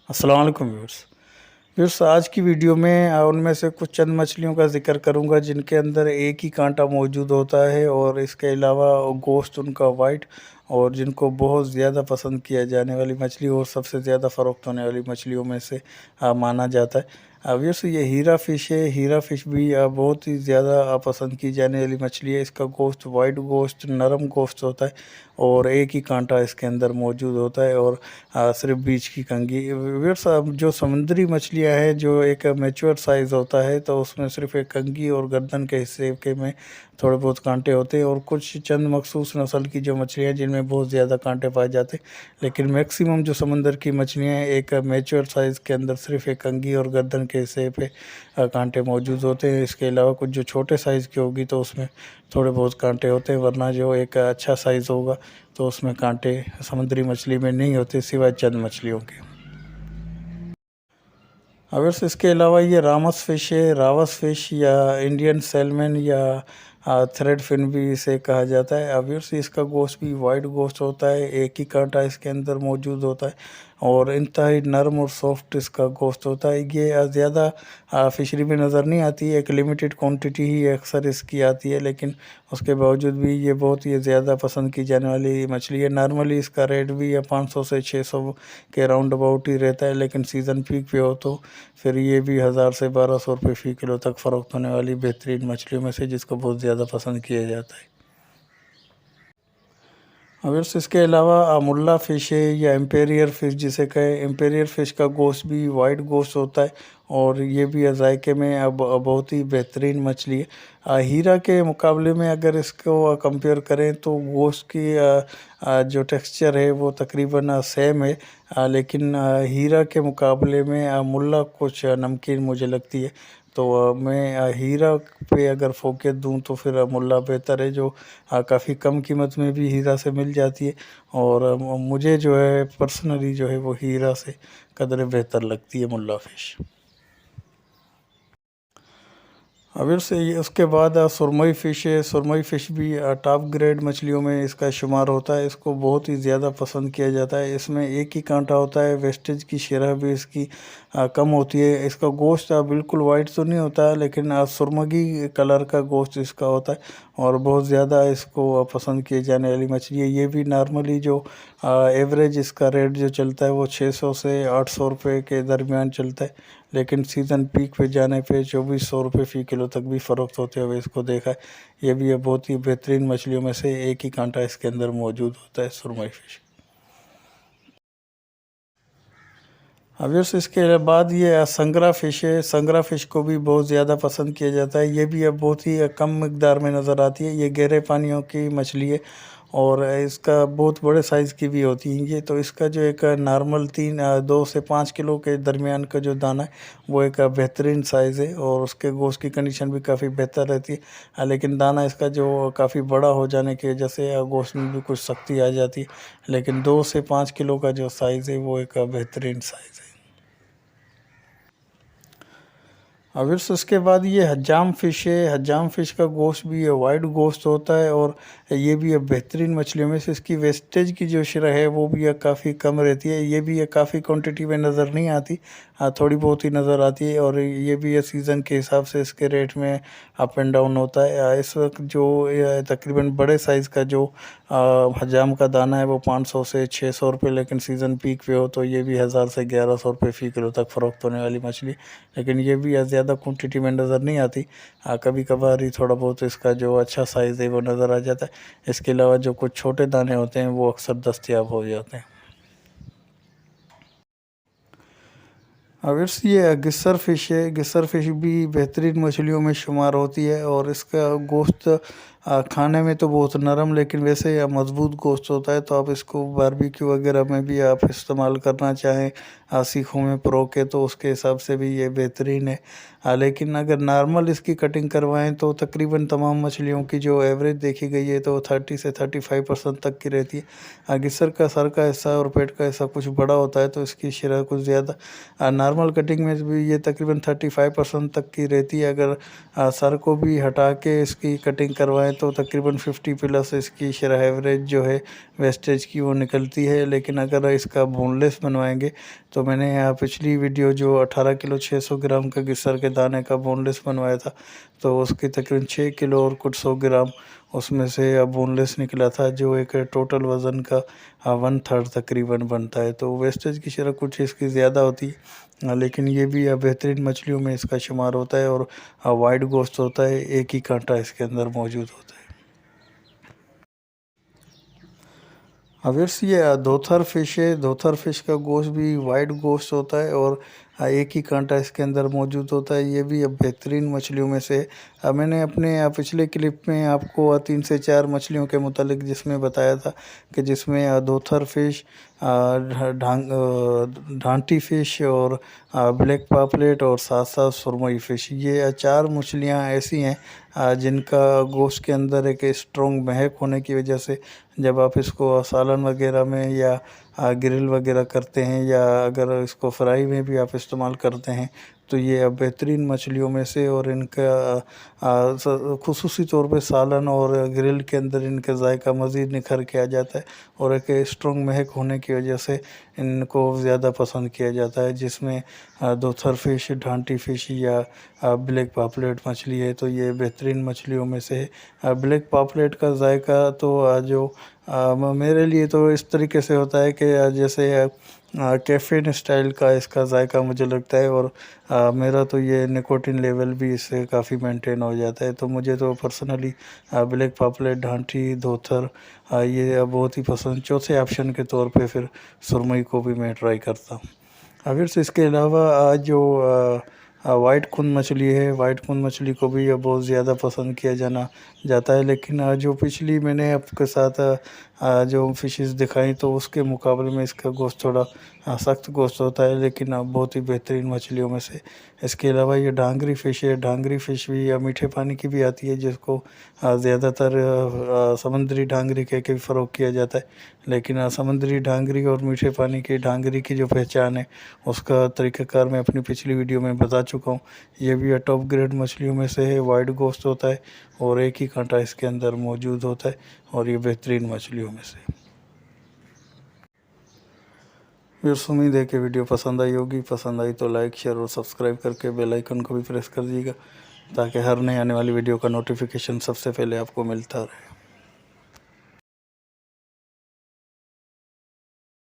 अस्सलाम वालेकुम viewers. Viewers, आज की वीडियो में उनमें से कुछ चंद मछलियों का ज़िक्र करूंगा जिनके अंदर एक ही कांटा मौजूद होता है और इसके अलावा गोश्त उनका वाइट और जिनको बहुत ज़्यादा पसंद किया जाने वाली मछली और सबसे ज़्यादा फ़रोख्त होने वाली मछलियों में से माना जाता है। व्यूअर्स, ये हीरा फ़िश है। हीरा फ़िश भी बहुत ही ज़्यादा पसंद की जाने वाली मछली है। इसका गोश्त वाइट गोश्त नरम गोश्त होता है और एक ही कांटा इसके अंदर मौजूद होता है और सिर्फ बीच की कंघी। व्यूअर्स, अब जो समुद्री मछलियां हैं जो एक मैच्योर साइज़ होता है तो उसमें सिर्फ एक कंघी और गर्दन के हिस्से के में थोड़े बहुत कांटे होते हैं और कुछ चंद मखसूस नस्ल की जो मछलियां हैं जिनमें बहुत ज़्यादा कांटे पाए जाते हैं, लेकिन मैक्सिमम जो समंदर की मछलियां हैं एक मैच्योर साइज़ के अंदर सिर्फ एक कंघी और गर्दन के हिस्से पे कांटे मौजूद होते हैं। इसके अलावा कुछ जो छोटे साइज़ की होगी तो उसमें थोड़े बहुत कांटे होते हैं, वरना जो एक अच्छा साइज़ होगा तो उसमें कांटे समुद्री मछली में नहीं होते सिवाय चंद मछलियों के। अगर इसके अलावा ये रामस फ़िश है, रावस फ़िश या इंडियन सैल्मन या थ्रेड फिन भी इसे कहा जाता है। ऑब्वियसली इसका गोश्त भी वाइट गोश्त होता है, एक ही कांटा इसके अंदर मौजूद होता है और इंतहाई नरम और सॉफ्ट इसका गोश्त होता है। ये ज़्यादा फिशरी में नज़र नहीं आती है, एक लिमिटेड क्वांटिटी ही अक्सर इसकी आती है, लेकिन उसके बावजूद भी ये बहुत ही ज़्यादा पसंद की जाने वाली मछली है। नॉर्मली इसका रेट भी 500 से 600 के राउंड अबाउट ही रहता है, लेकिन सीज़न पीक पे हो तो फिर ये भी 1000 से 1200 रुपये फ़ी किलो तक फ़रोख्त होने वाली बेहतरीन मछलियों में से जिसको बहुत ज़्यादा पसंद किया जाता है। अगर इसके अलावा मुल्ला फ़िश है या एम्पेरियर फ़िश जिसे कहें, एम्पेरियर फ़िश का गोश्त भी वाइट गोश्त होता है और ये भी जायके में अब बहुत ही बेहतरीन मछली है। हीरा के मुकाबले में अगर इसको कंपेयर करें तो गोश्त की जो टेक्सचर है वो तकरीबन सेम है, लेकिन हीरा के मुकाबले में मुल्ला कुछ नमकीन मुझे लगती है। तो मैं हीरा पे अगर फोकस दूं तो फिर मुल्ला बेहतर है, जो काफ़ी कम कीमत में भी हीरा से मिल जाती है और मुझे जो है पर्सनली जो है वो हीरा से कदर बेहतर लगती है मुल्ला फ़िश। अगर से ये उसके बाद सुरमई फ़िश है। सुरमई फ़िश भी टॉप ग्रेड मछलियों में इसका शुमार होता है। इसको बहुत ही ज़्यादा पसंद किया जाता है। इसमें एक ही कांटा होता है, वेस्टेज की शरह भी इसकी कम होती है। इसका गोश्त बिल्कुल वाइट तो नहीं होता है, लेकिन सुरमगी कलर का गोश्त इसका होता है और बहुत ज़्यादा इसको पसंद किए जाने वाली मछली है। ये भी नॉर्मली जो एवरेज इसका रेट जो चलता है वो 600 से 800 रुपये के दरमियान चलता है, लेकिन सीज़न पीक पे जाने पे 2400 रुपये फ़ी किलो तक भी फ़रोख्त होते हुए इसको देखा है। ये भी बहुत ही बेहतरीन मछलियों में से एक ही कांटा इसके अंदर मौजूद होता है, सुरमई फ़िश। ऑब्वियस इसके बाद ये संगरा फ़िश है। संगरा फ़िश को भी बहुत ज़्यादा पसंद किया जाता है। ये भी अब बहुत ही कम मिकदार में नज़र आती है। ये गहरे पानियों की मछली है और इसका बहुत बड़े साइज़ की भी होती है ये। तो इसका जो एक नॉर्मल 2 से 5 किलो के दरमियान का जो दाना है वो एक बेहतरीन साइज़ है और उसके गोश्त की कंडीशन भी काफ़ी बेहतर रहती है। लेकिन दाना इसका जो काफ़ी बड़ा हो जाने की वजह से गोश्त में भी कुछ सख्ती आ जाती है, लेकिन 2 से 5 किलो का जो साइज़ है वो एक बेहतरीन साइज़ है। फिर से उसके बाद ये हज्जाम फ़िश है। हज्जाम फ़िश का गोश्त भी ये वाइट गोश्त होता है और ये भी बेहतरीन मछलियों में से इसकी वेस्टेज की जो शरह है वो भी काफ़ी कम रहती है। ये भी काफ़ी क्वांटिटी में नज़र नहीं आती, थोड़ी बहुत ही नज़र आती है और ये भी ये सीज़न के हिसाब से इसके रेट में अप एंड डाउन होता है। इस वक्त जो तकरीबन बड़े साइज़ का जो हज्जाम का दाना है वो 500 से 600 रुपये, लेकिन सीज़न पीक पे हो तो ये भी 1000 से 1100 रुपये फ़ी किलो तक फ़रोख्त होने वाली मछली, लेकिन ये भी ज़्यादा क्वांटिटी में नज़र नहीं आती। कभी कभार ही थोड़ा बहुत इसका जो अच्छा साइज़ है वो नज़र आ जाता है। इसके अलावा जो कुछ छोटे दाने होते हैं वो अक्सर दस्तयाब हो जाते हैं। अगर ये गिस्सर फ़िश है। गिस्सर फ़िश भी बेहतरीन मछलियों में शुमार होती है और इसका गोश्त खाने में तो बहुत नरम लेकिन वैसे मज़बूत गोश्त होता है। तो आप इसको बारबेक्यू वगैरह में भी आप इस्तेमाल करना चाहें सीखों में परो के तो उसके हिसाब से भी ये बेहतरीन है। लेकिन अगर नॉर्मल इसकी कटिंग करवाएं तो तकरीबन तमाम मछलियों की जो एवरेज देखी गई है तो 30 से 35% तक की रहती है। गिस्सर का सर का हिस्सा और पेट का हिस्सा कुछ बड़ा होता है तो इसकी शरह कुछ ज़्यादा, नॉर्मल कटिंग में भी ये तकरीबन 35% तक की रहती है। अगर सर को भी हटा के इसकी कटिंग करवाएं बनवाएं तो तकरीबन 50+ इसकी शरह एवरेज जो है वेस्टेज की वो निकलती है। लेकिन अगर इसका बोनलेस बनवाएंगे तो मैंने पिछली वीडियो जो 18 किलो 600 ग्राम का गिस्सर के दाने का बोनलेस बनवाया था, तो उसकी तकरीबन 6 किलो और कुछ 100 ग्राम उसमें से अब बोनलेस निकला था, जो एक टोटल वज़न का 1/3 तकरीबन बनता है। तो वेस्टेज की शरह कुछ इसकी ज़्यादा होती है, लेकिन ये भी बेहतरीन मछलियों में इसका शुमार होता है और वाइट गोश्त होता है, एक ही कांटा इसके अंदर मौजूद होता है। अवेयर्स ये दोथर फिश है। दोथर फिश का गोश्त भी वाइट गोश्त होता है और एक ही कांटा इसके अंदर मौजूद होता है। ये भी अब बेहतरीन मछलियों में से मैंने अपने पिछले क्लिप में आपको 3 से 4 मछलियों के मुतालिक जिसमें बताया था कि जिसमें दोथर फिश, ढांटी फिश और ब्लैक पापलेट और साथ साथ सुरमई फ़िश, ये 4 मछलियाँ ऐसी हैं जिनका गोश्त के अंदर एक स्ट्रॉन्ग महक होने की वजह से जब आप इसको सालन वगैरह में या ग्रिल वगैरह करते हैं या अगर इसको फ्राई में भी आप इस्तेमाल करते हैं तो ये बेहतरीन मछलियों में से, और इनका खुसूसी तौर पे सालन और ग्रिल के अंदर इनका जायका मज़ीद निखर के आ जाता है और एक स्ट्रॉन्ग महक होने की वजह से इनको ज़्यादा पसंद किया जाता है। जिसमें दोथर फिश, ढांटी फिश या ब्लैक पापलेट मछली है, तो ये बेहतरीन मछलियों में से है। ब्लैक पापलेट का जायका तो जो मेरे लिए तो इस तरीके से होता है कि जैसे कैफ़ीन स्टाइल का इसका जायका मुझे लगता है, और मेरा तो ये निकोटिन लेवल भी इससे काफ़ी मेंटेन हो जाता है। तो मुझे तो पर्सनली ब्लैक पापलेट, ढांटी, धोथर ये बहुत ही पसंद। चौथे ऑप्शन के तौर पे फिर सुरमई को भी मैं ट्राई करता हूँ। फिर से इसके अलावा जो वाइट खून मछली है, वाइट खून मछली को भी बहुत ज़्यादा पसंद किया जाता है। लेकिन जो पिछली मैंने आपके साथ जो फ़िशेस दिखाई तो उसके मुकाबले में इसका गोश्त थोड़ा सख्त गोश्त होता है, लेकिन बहुत ही बेहतरीन मछलियों में से। इसके अलावा ये डांगरी फ़िश है। डांगरी फ़िश भी मीठे पानी की भी आती है, जिसको ज़्यादातर समुद्री डांगरी कह के भी फ़रोग किया जाता है। लेकिन समुद्री डांगरी और मीठे पानी की डांगरी की जो पहचान है उसका तरीक़ाकार मैं अपनी पिछली वीडियो में बता चुका हूँ। ये भी टॉप ग्रेड मछलियों में से है, वाइट गोश्त होता है और एक ही कांटा इसके अंदर मौजूद होता है और ये बेहतरीन मछलियों में से। व्यूअर्स, उम्मीद है कि वीडियो पसंद आई होगी। पसंद आई तो लाइक, शेयर और सब्सक्राइब करके बेल आइकन को भी प्रेस कर दीजिएगा ताकि हर नई आने वाली वीडियो का नोटिफिकेशन सबसे पहले आपको मिलता रहे।